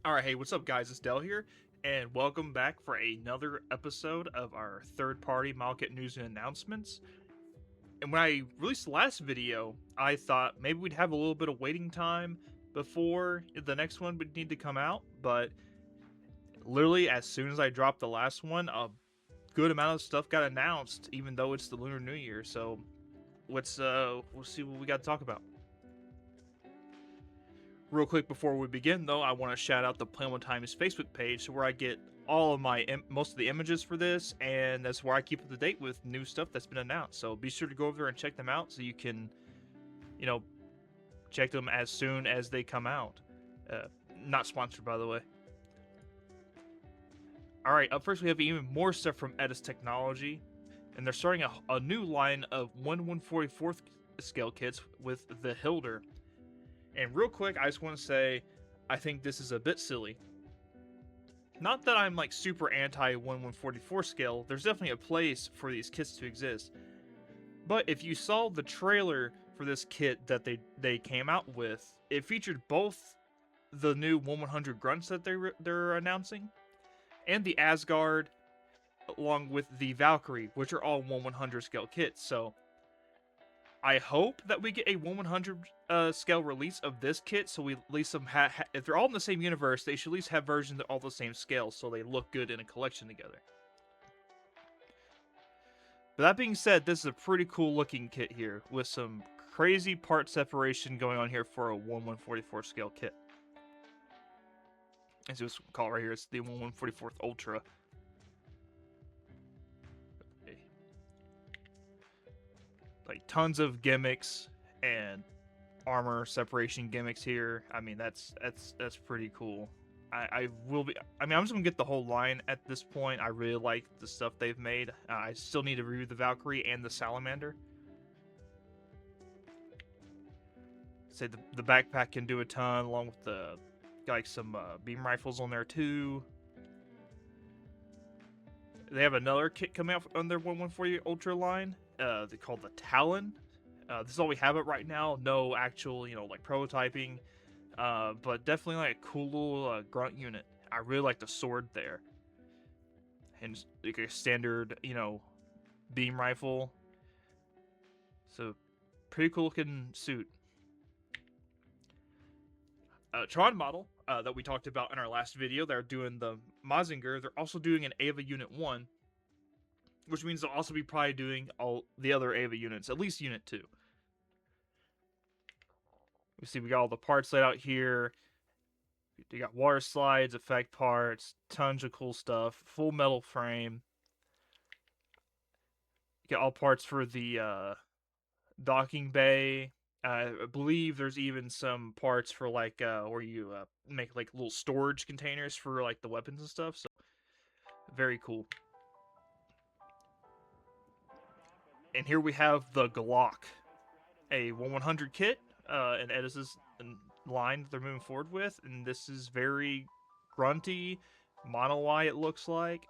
Alright, hey, what's up, guys? It's Dell here, and welcome back for another episode of our third party Model Kit news and announcements. And when I released the last video, I thought maybe we'd have a little bit of waiting time before the next one would need to come out, but literally as soon as I dropped the last one, a good amount of stuff got announced, even though it's the Lunar New Year. So we'll see what we got to talk about. Real quick before we begin, though, I want to shout out the Plan One Times Facebook page, where I get all of my most of the images for this, and that's where I keep up to date with new stuff that's been announced. So be sure to go over there and check them out, so you can, check them as soon as they come out. Not sponsored, by the way. All right, up first we have even more stuff from Edis Technology, and they're starting a new line of 1/144th scale kits with the Hilder. And real quick, I just want to say, I think this is a bit silly. Not that I'm like super anti 1/144 scale, there's definitely a place for these kits to exist. But if you saw the trailer for this kit that they came out with, it featured both the new 1/100 grunts that they're announcing, and the Asgard, along with the Valkyrie, which are all 1/100 scale kits. So I hope that we get a 1/100 scale release of this kit, so we at least if they're all in the same universe, they should at least have versions that are all the same scale, so they look good in a collection together. But that being said, this is a pretty cool looking kit here, with some crazy part separation going on here for a 1/144 scale kit. As you call it right here, it's the 1/144th Ultra. Like tons of gimmicks and armor separation gimmicks here. I mean, that's pretty cool. I'm just gonna get the whole line at this point. I really like the stuff they've made. I still need to review the Valkyrie and the Salamander. Say the backpack can do a ton, along with the like some beam rifles on there too. They have another kit coming out on their 1/140 Ultra line. They call the Talon. This is all we have it right now. No actual, like prototyping. But definitely like a cool little grunt unit. I really like the sword there. And like a standard, beam rifle. So, pretty cool looking suit. Tron model that we talked about in our last video, they're doing the Mazinger. They're also doing an Ava Unit 1, which means they'll also be probably doing all the other Ava units, at least Unit 2. We got all the parts laid out here. You got water slides, effect parts, tons of cool stuff, full metal frame. You got all parts for the docking bay. I believe there's even some parts for like where you make like little storage containers for like the weapons and stuff. So very cool. And here we have the Glock, a 1/100 kit, and Edis's line that they're moving forward with. And this is very grunty, mono-eye it looks like.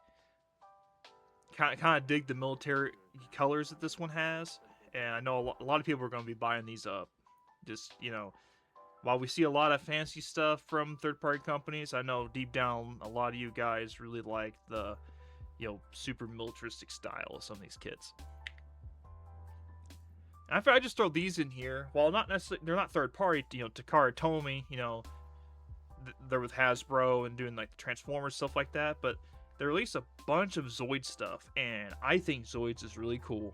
Kind of dig the military colors that this one has. And I know a lot of people are going to be buying these up. Just, while we see a lot of fancy stuff from third-party companies, I know deep down a lot of you guys really like the, super militaristic style of some of these kits. And I just throw these in here. While not necessarily, they're not third-party, Takara Tomy, they're with Hasbro and doing like the Transformers stuff like that, but they released a bunch of Zoid stuff, and I think Zoids is really cool.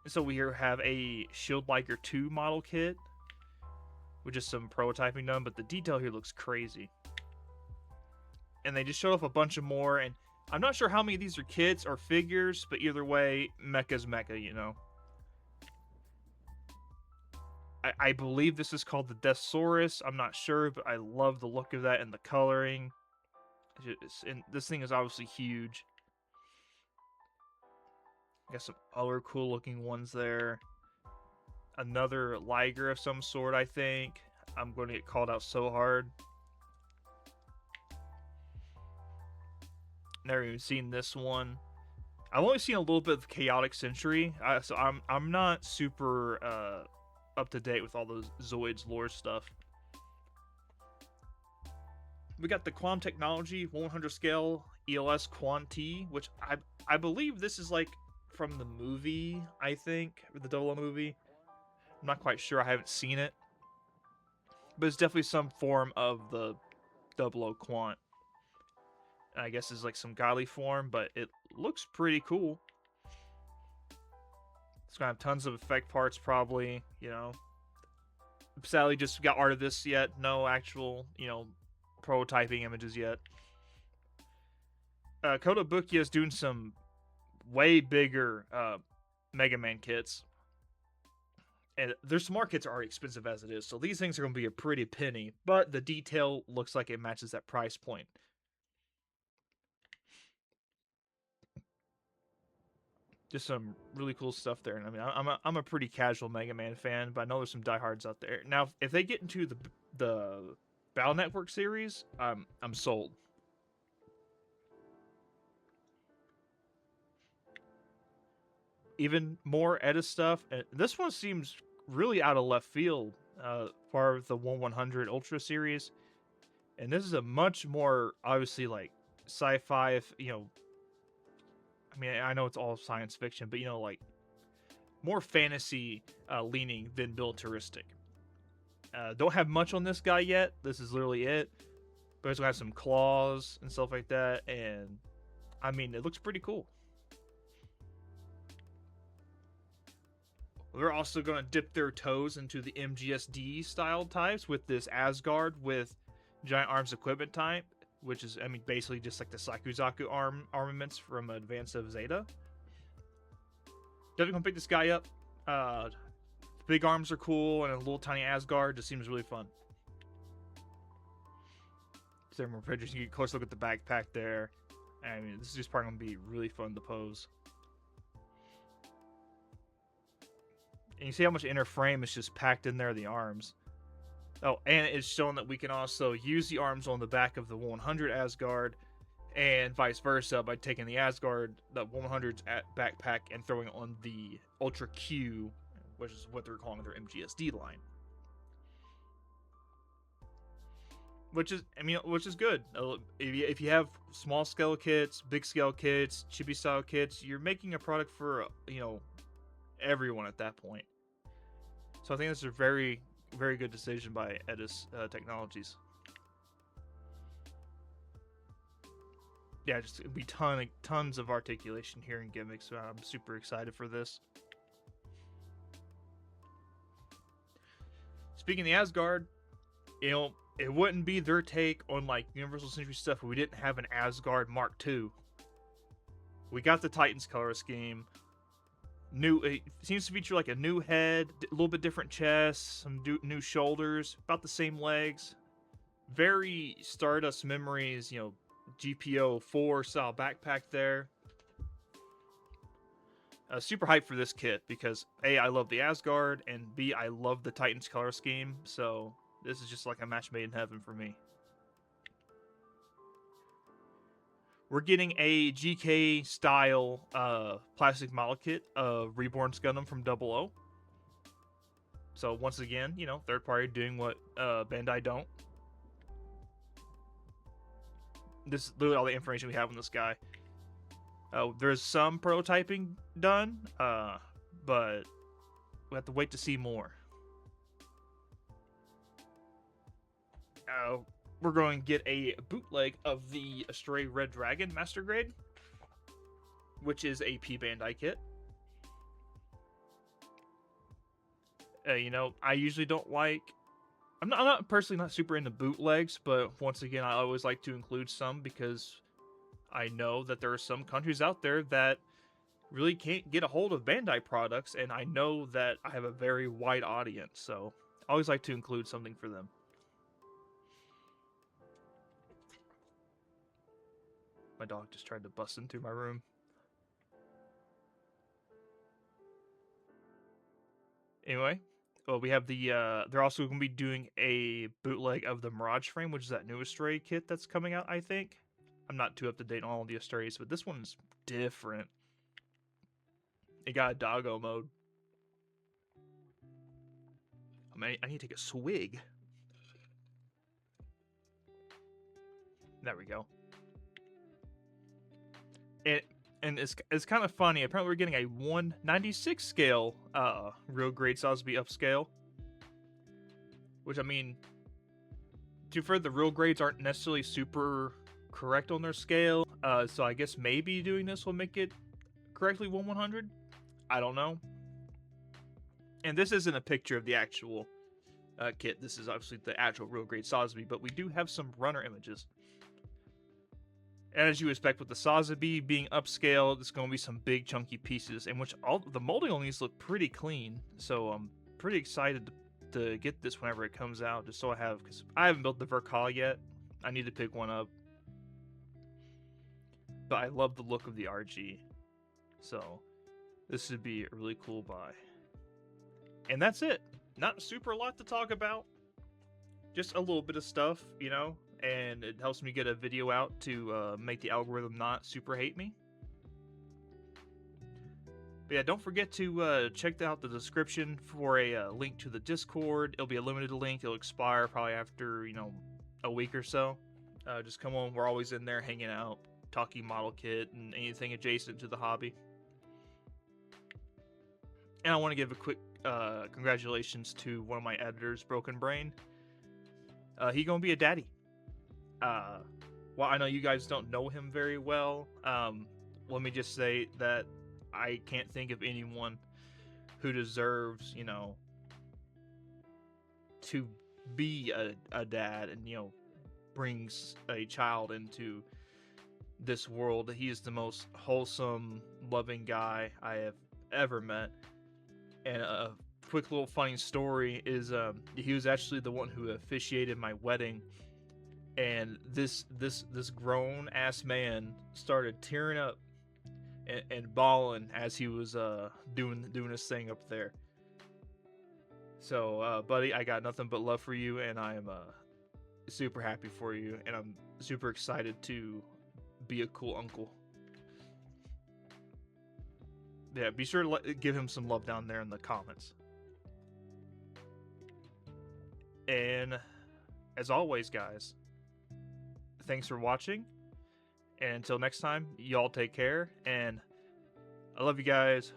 So we here have a Shield Liker 2 model kit, with just some prototyping done, but the detail here looks crazy. And they just showed off a bunch of more, and I'm not sure how many of these are kits or figures, but either way, mecha's mecha, I believe this is called the Deathsaurus. I'm not sure, but I love the look of that and the coloring. And this thing is obviously huge. Got some other cool looking ones there. Another Liger of some sort, I think. I'm going to get called out so hard. Never even seen this one. I've only seen a little bit of Chaotic Century, so I'm not super up to date with all those Zoids lore stuff. We got the Quantum Technology 100 scale ELS Quanti, which I believe this is like from the movie, I think, the Dolo movie. I'm not quite sure, I haven't seen it. But it's definitely some form of the 00 Quant. I guess it's like some godly form, but it looks pretty cool. It's gonna have tons of effect parts, probably, you know. Sadly, just got art of this yet. No actual, you know, prototyping images yet. Kotobukiya is doing some way bigger Mega Man kits. And their smart kits are already expensive as it is, so these things are going to be a pretty penny, but the detail looks like it matches that price point. Just some really cool stuff there. And I mean, I'm a pretty casual Mega Man fan, but I know there's some diehards out there. Now, if they get into the Battle Network series, I'm sold. Even more Edda stuff. And this one seems really out of left field. Part of the 1/100 Ultra series, and this is a much more obviously like sci-fi. You know, I mean, I know it's all science fiction, but you know, like more fantasy leaning than militaristic. Don't have much on this guy yet. This is literally it. But it's gonna have some claws and stuff like that, and I mean, it looks pretty cool. They're also gonna dip their toes into the MGSD style types with this Asgard with giant arms equipment type, which is, I mean, basically just like the Sakuzaku armaments from Advance of Zeta. Definitely gonna pick this guy up. Big arms are cool, and a little tiny Asgard just seems really fun. So more pictures. You get a close look at the backpack there. I mean, this is just probably gonna be really fun to pose. And you see how much inner frame is just packed in there, the arms. Oh, and it's shown that we can also use the arms on the back of the 100 Asgard, and vice versa by taking the Asgard, the 100's backpack, and throwing it on the Ultra Q, which is what they're calling their MGSD line. Which is, I mean, which is good. If you have small scale kits, big scale kits, chibi style kits, you're making a product for, you know, everyone at that point. So I think this is a very, very good decision by Edis Technologies. Yeah, just it'll be tons of articulation here and gimmicks. So I'm super excited for this. Speaking of the Asgard, you know, it wouldn't be their take on like Universal Century stuff if we didn't have an Asgard Mark II. We got the Titans color scheme. It seems to feature like a new head, a little bit different chest, some new shoulders, about the same legs. Very Stardust Memories, you know, GPO 4 style backpack there. Super hyped for this kit because A, I love the Asgard, and B, I love the Titans color scheme, so this is just like a match made in heaven for me. We're getting a GK style plastic model kit of Reborn's Gundam from 00. So once again, you know, third party doing what Bandai don't. This is literally all the information we have on this guy. There's some prototyping done, but we have to wait to see more. We're going to get a bootleg of the Astray Red Dragon Master Grade, which is a P Bandai kit. You know, I usually don't like. I'm not personally not super into bootlegs, but once again, I always like to include some because I know that there are some countries out there that really can't get a hold of Bandai products, and I know that I have a very wide audience, so I always like to include something for them. My dog just tried to bust into my room. Anyway, well, we have the, they're also going to be doing a bootleg of the Mirage frame, which is that new Astray kit that's coming out, I think. I'm not too up to date on all the Astrays, but this one's different. It got a doggo mode. I need to take a swig. There we go. And it's kind of funny. Apparently, we're getting a 196 scale real grade Sosby upscale. Which, I mean, to be fair, the real grades aren't necessarily super correct on their scale. So I guess maybe doing this will make it correctly 1/100. I don't know. And this isn't a picture of the actual kit. This is obviously the actual real grade Sosby, but we do have some runner images. And as you expect with the Sosby being upscaled, it's going to be some big chunky pieces, in which all the molding on these look pretty clean. So I'm pretty excited to get this whenever it comes out, just so I have, because I haven't built the Verkala yet. I need to pick one up. But I love the look of the RG. So this would be a really cool buy. And that's it. Not super a lot to talk about. Just a little bit of stuff, you know, and it helps me get a video out to make the algorithm not super hate me. But yeah, don't forget to check out the description for a link to the Discord. It'll be a limited link. It'll expire probably after, you know, a week or so. Just come on. We're always in there hanging out, talking model kit and anything adjacent to the hobby. And I want to give a quick congratulations to one of my editors, Broken Brain. He gonna be a daddy. Well, I know you guys don't know him very well. Let me just say that I can't think of anyone who deserves, you know, to be a dad and, you know, brings a child into this world. He is the most wholesome, loving guy I have ever met. And a quick little funny story is he was actually the one who officiated my wedding. And this grown ass man started tearing up and bawling as he was doing his thing up there. So, buddy, I got nothing but love for you, and I am super happy for you, and I'm super excited to be a cool uncle. Yeah, be sure to give him some love down there in the comments. And as always, guys, thanks for watching. And until next time, y'all take care. And I love you guys.